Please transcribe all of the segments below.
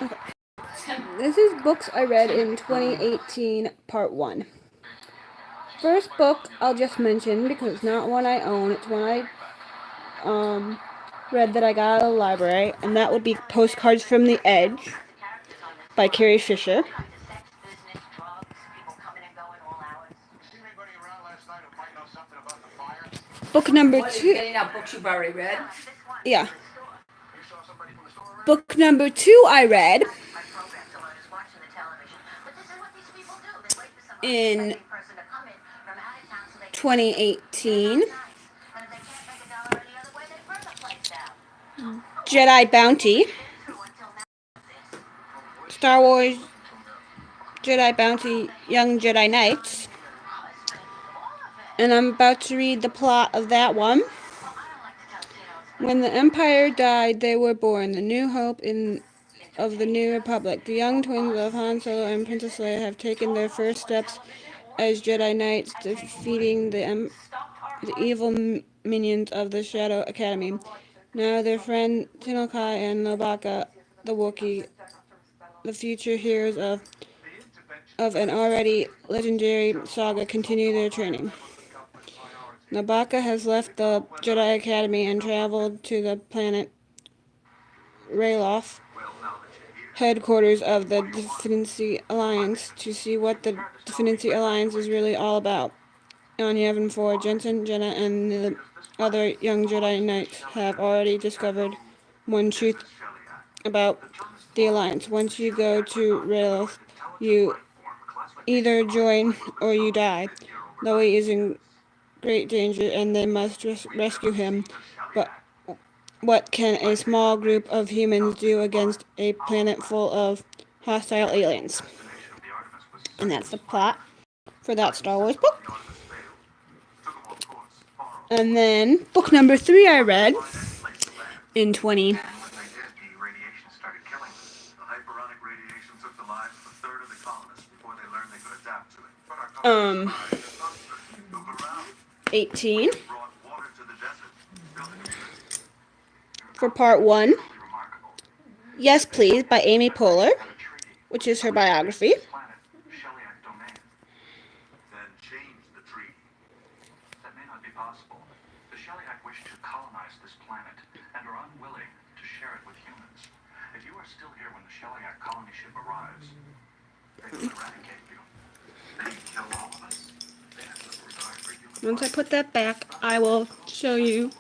Okay. This is books I read in 2018, Part 1. First book I'll just mention because it's not one I own, it's one I read that I got at a library, and that would be Postcards from the Edge by Carrie Fisher. Book number 2. Getting out books you've already read? Yeah. Book number 2 I read in 2018. Jedi Bounty. Star Wars Jedi Bounty Young Jedi Knights. And I'm about to read the plot of that one. When the Empire died, they were born, the new hope of the new Republic. The young twins of Han Solo and Princess Leia have taken their first steps as Jedi Knights, defeating the evil minions of the Shadow Academy. Now their friend Tinokai and Nobaka, the Wookiee, the future heroes of an already legendary saga, continue their training. Nobaka has left the Jedi Academy and traveled to the planet Rayloff, headquarters of the Defense Alliance, to see what the Defense Alliance is really all about. On Yavin 4, Jensen, Jenna, and the other young Jedi Knights have already discovered one truth about the Alliance. Once you go to Rayloff, you either join or you die. Loie is in great danger and they must rescue him. But what can a small group of humans do against a planet full of hostile aliens? And that's the plot for that Star Wars book. And then book number 3 I read in 2018. For Part 1, Yes Please by Amy Poehler, which is her biography. Once I put that back, I will show you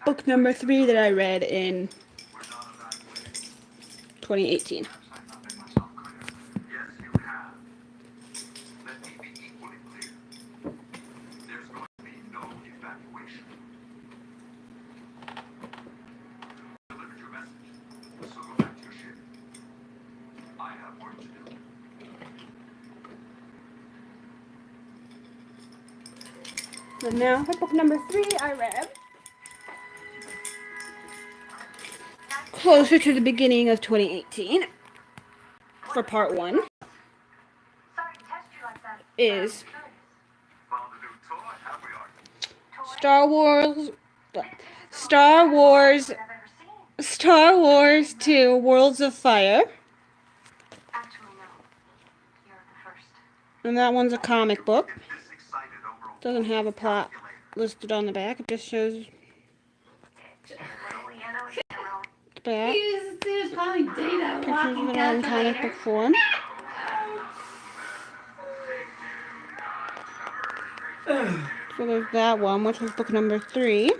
book number 3 that I read in 2018. And now for book number 3 I read closer to the beginning of 2018 for Part 1 is Star Wars 2 Worlds of Fire. And that one's a comic book. Doesn't have a plot listed on the back. It just shows the back. Pictures of it in comic book form. So there's that one, which was book number 3.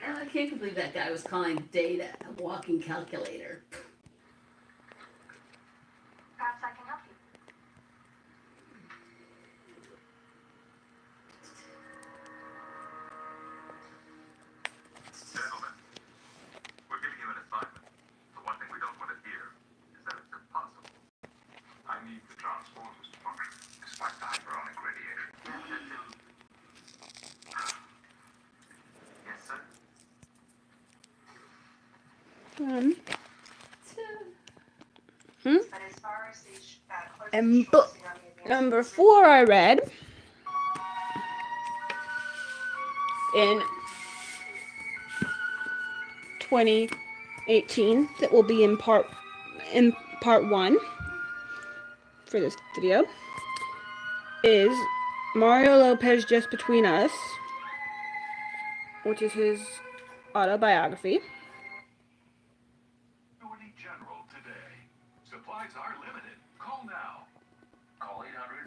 I can't believe that guy was calling data a walking calculator. Perhaps I can help you. Gentlemen, we're giving you an assignment. The one thing we don't want to hear is that it's impossible. I need the transporters to function despite the hyperonic radiation. Yes, sir. But as far as the And book number 4 I read in 2018. That will be in part 1 for this video. Is Mario Lopez Just Between Us, which is his autobiography. Annuity General today. Supplies are limited. Call now. Call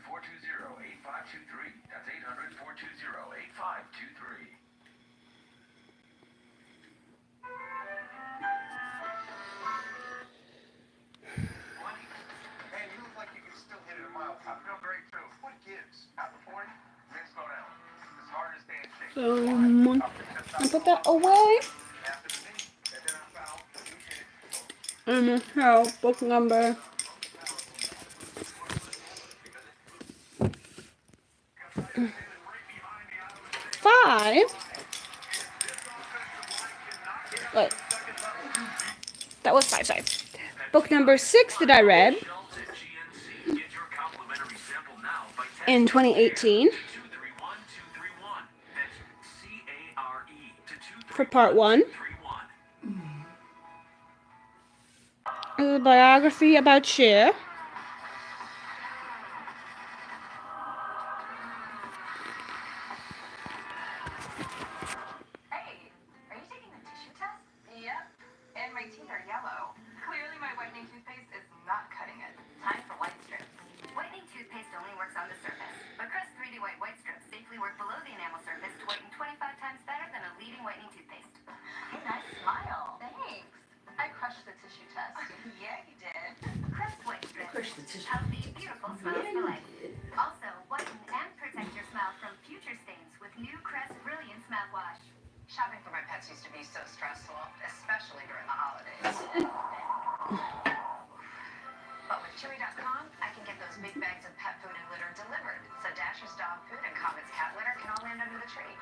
800-420-8523. That's 800-420-8523. Man, you look like you can still hit it a mile. I feel great too. What gives? After 40, things slow down. As hard as staying shape. So I put that away. After the knee, and then I found the new hit. And so book number 5. Wait, that was 5. Sorry. Book number 6 that I read in 2018 for part 1 is a biography about Cher. Hey, are you taking the tissue test? Yep. And my teeth are yellow. Clearly my whitening toothpaste is not cutting it. Time for white strips. Whitening toothpaste only works on the surface, but Crest 3D White strips safely work below the enamel surface to whiten 25 times better than a leading whitening toothpaste. Hey, nice smile. Thanks. I crushed the tissue test. Yeah, you did. Crest White strips. Crush the tissue. Healthy, beautiful smiles for life. Also, whiten and protect your smile from future stains with new Crest Brilliance mouthwash. Shopping for my pets used to be so stressful, especially during the holidays. But with Chewy.com, I can get those big bags of pet food and litter delivered, so Dasher's dog food and Comet's cat litter can all land under the tree.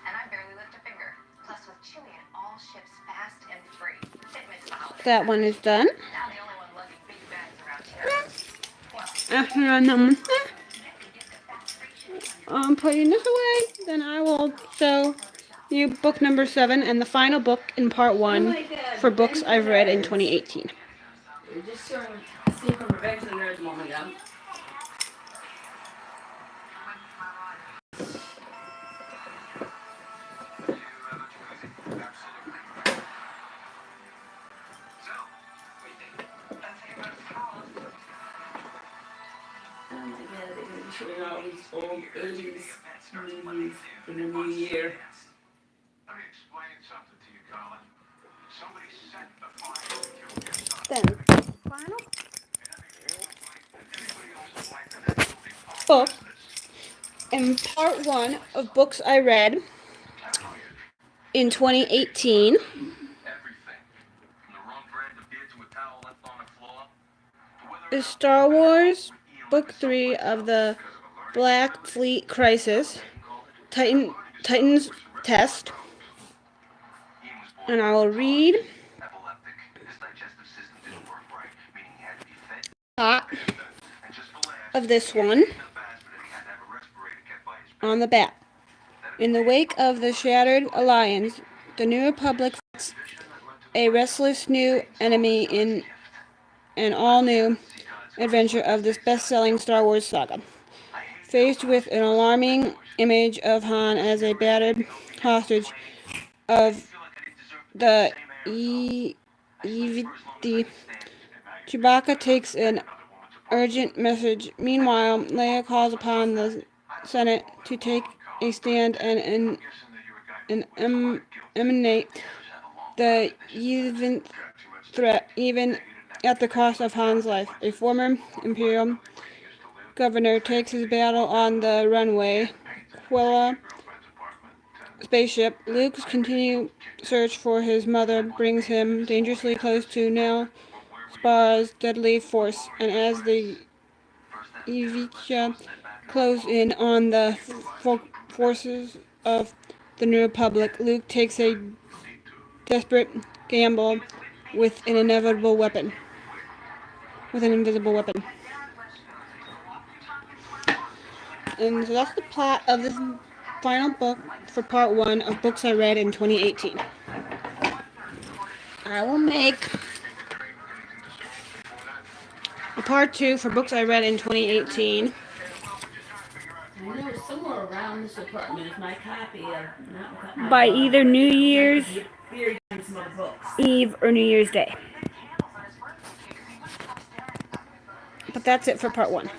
And I barely lift a finger. Plus, with Chewy, it all ships fast and free. It makes the holidays. That one is done. Now the only one lugging big bags around here. After I'm putting this away, then I will show you book number 7 and the final book in part 1 for books I've read in 2018. We're just showing a scene from Revenge of the Nerds a moment ago. Oh my god, they're going to be showing all these old 80s movies in the new year. Let me explain something to you, Colin. Somebody set the fire and killed your son. Then, final Book book in part 1 of books I read in 2018 everything. From the wrong brand of beer to a towel left on the floor. To whether is Star Wars Book 3 of the Black Fleet Crisis, Titan's Test, and I will read epileptic. His digestive system didn't work right, meaning he had to be fed. part And just for laughs, of this one the bastard that he had to have a respirator kept by his on the back. In the wake of the Shattered Alliance, the New Republic fights a restless new enemy in an all-new adventure of this best-selling Star Wars saga. Faced with an alarming image of Han as a battered hostage of the EVD, Chewbacca takes an urgent message. Meanwhile, Leia calls upon the Senate to take a stand and eliminate the even threat, even at the cost of Han's life. A former Imperial governor takes his battle on the runway. Quilla spaceship. Luke's continued search for his mother brings him dangerously close to Nell Spar's deadly force, and as the Evita close in on the forces of the New Republic, Luke takes a desperate gamble with an invisible weapon. And so that's the plot of this final book for part 1 of books I read in 2018. I will make a part 2 for books I read in 2018 I know somewhere around this apartment is my copy of Not Without My by Dog. either New Year's Buried in some other books. Eve or New Year's Day. But that's it for part 1.